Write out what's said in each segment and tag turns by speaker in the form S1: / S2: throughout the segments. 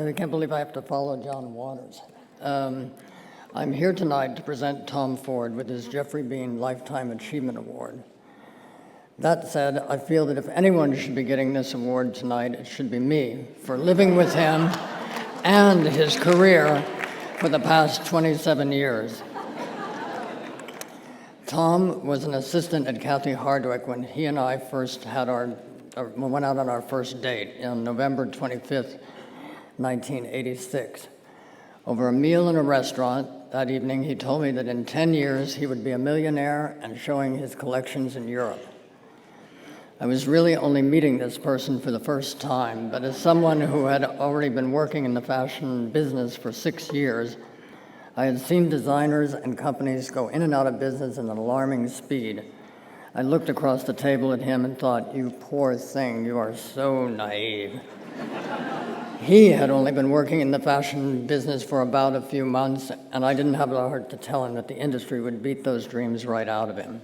S1: I can't believe I have to follow John Waters. I'm here tonight to present Tom Ford with his Jeffrey Bean Lifetime Achievement Award. That said, I feel that if anyone should be getting this award tonight, it should be me for living with him and his career for the past 27 years. Tom was an assistant at Kathy Hardwick when he and I first went out on our first date on November 25th, 1986. Over a meal in a restaurant that evening, he told me that in 10 years he would be a millionaire and showing his collections in Europe. I was really only meeting this person for the first time, but as someone who had already been working in the fashion business for 6 years, I had seen designers and companies go in and out of business at an alarming speed. I looked across the table at him and thought, "You poor thing, you are so naive." He had only been working in the fashion business for about a few months, and I didn't have the heart to tell him that the industry would beat those dreams right out of him.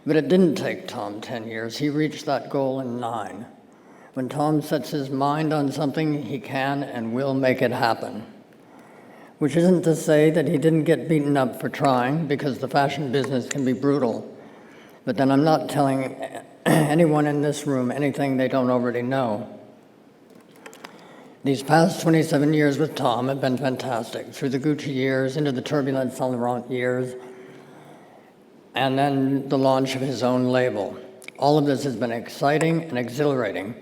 S1: But it didn't take Tom 10 years. He reached that goal in 9. When Tom sets his mind on something, he can and will make it happen. Which isn't to say that he didn't get beaten up for trying, because the fashion business can be brutal. But then I'm not telling anyone in this room anything they don't already know. These past 27 years with Tom have been fantastic, through the Gucci years, into the turbulent Saint Laurent years, and then the launch of his own label. All of this has been exciting and exhilarating,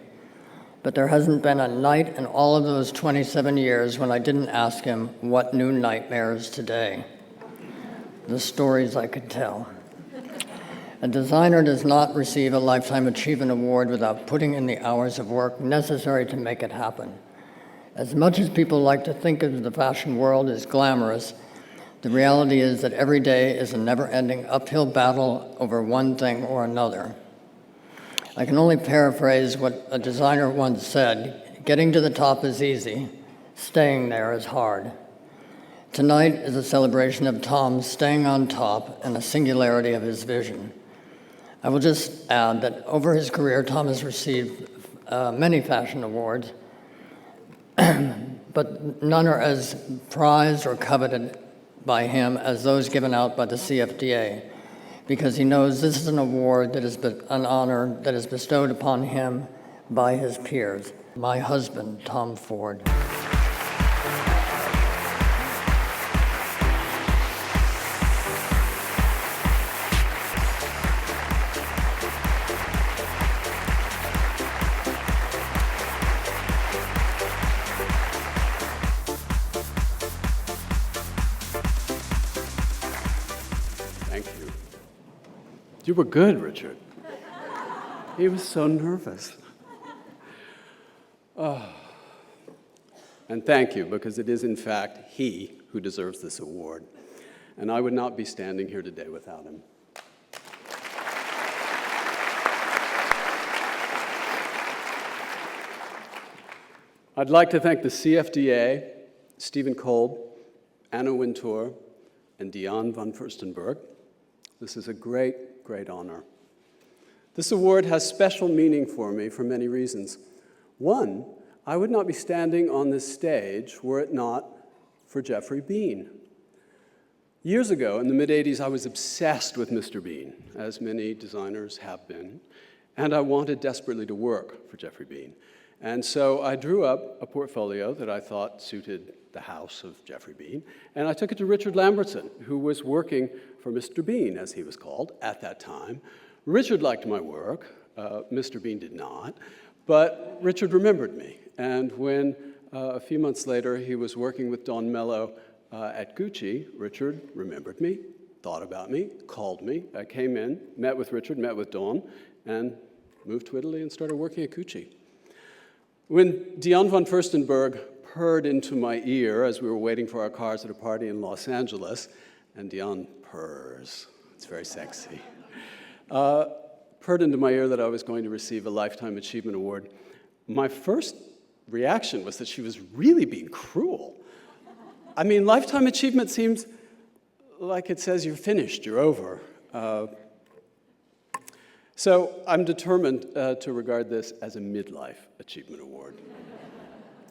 S1: but there hasn't been a night in all of those 27 years when I didn't ask him, what new nightmares today? The stories I could tell. A designer does not receive a Lifetime Achievement Award without putting in the hours of work necessary to make it happen. As much as people like to think of the fashion world as glamorous, the reality is that every day is a never-ending uphill battle over one thing or another. I can only paraphrase what a designer once said, "Getting to the top is easy, staying there is hard." Tonight is a celebration of Tom staying on top and a singularity of his vision. I will just add that over his career, Tom has received many fashion awards, but none are as prized or coveted by him as those given out by the CFDA, because he knows this is an award that is an honor that is bestowed upon him by his peers. My husband, Tom Ford.
S2: You were good, Richard. He was so nervous. Oh. And thank you, because it is, in fact, he who deserves this award. And I would not be standing here today without him. I'd like to thank the CFDA, Stephen Kolb, Anna Wintour, and Dion von Furstenberg. This is a great honor. This award has special meaning for me for many reasons. One, I would not be standing on this stage were it not for Jeffrey Bean. Years ago, in the mid-'80s, I was obsessed with Mr. Bean, as many designers have been, and I wanted desperately to work for Jeffrey Bean. And so I drew up a portfolio that I thought suited the house of Jeffrey Bean, and I took it to Richard Lambertson, who was working for Mr. Bean, as he was called at that time. Richard liked my work, Mr. Bean did not, but Richard remembered me. And when a few months later he was working with Don Mello at Gucci, Richard remembered me, thought about me, called me. I came in, met with Richard, met with Don, and moved to Italy and started working at Gucci. When Dion von Furstenberg purred into my ear as we were waiting for our cars at a party in Los Angeles, and Dion purrs, it's very sexy, purred into my ear that I was going to receive a Lifetime Achievement Award, my first reaction was that she was really being cruel. I mean, Lifetime Achievement seems like it says you're finished, you're over. So I'm determined to regard this as a midlife achievement award.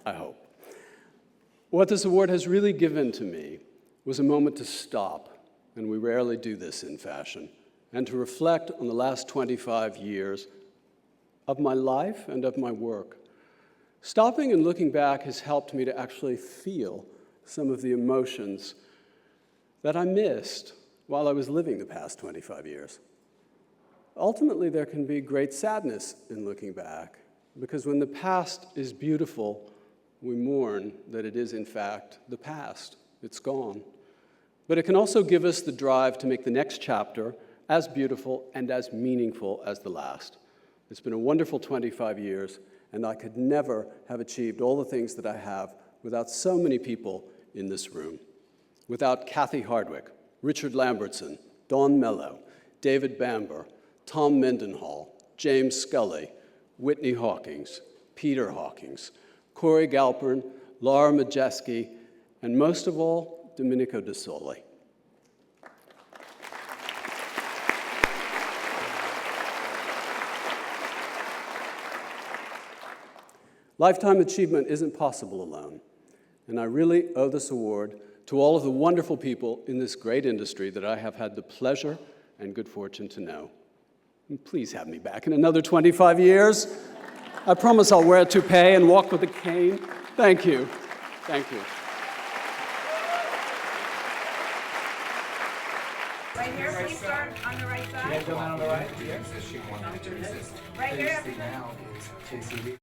S2: I hope. What this award has really given to me was a moment to stop, and we rarely do this in fashion, and to reflect on the last 25 years of my life and of my work. Stopping and looking back has helped me to actually feel some of the emotions that I missed while I was living the past 25 years. Ultimately, there can be great sadness in looking back, because when the past is beautiful, we mourn that it is, in fact, the past. It's gone. But it can also give us the drive to make the next chapter as beautiful and as meaningful as the last. It's been a wonderful 25 years, and I could never have achieved all the things that I have without so many people in this room. Without Kathy Hardwick, Richard Lambertson, Dawn Mello, David Bamber, Tom Mendenhall, James Scully, Whitney Hawkins, Peter Hawkins, Corey Galpern, Laura Majeski, and most of all, Domenico De Soli. Lifetime achievement isn't possible alone, and I really owe this award to all of the wonderful people in this great industry that I have had the pleasure and good fortune to know. And please have me back in another 25 years. I promise I'll wear a toupee and walk with a cane. Thank you. Thank you.
S3: Right here, please start on the right side.
S4: On the right, here.
S3: Right here.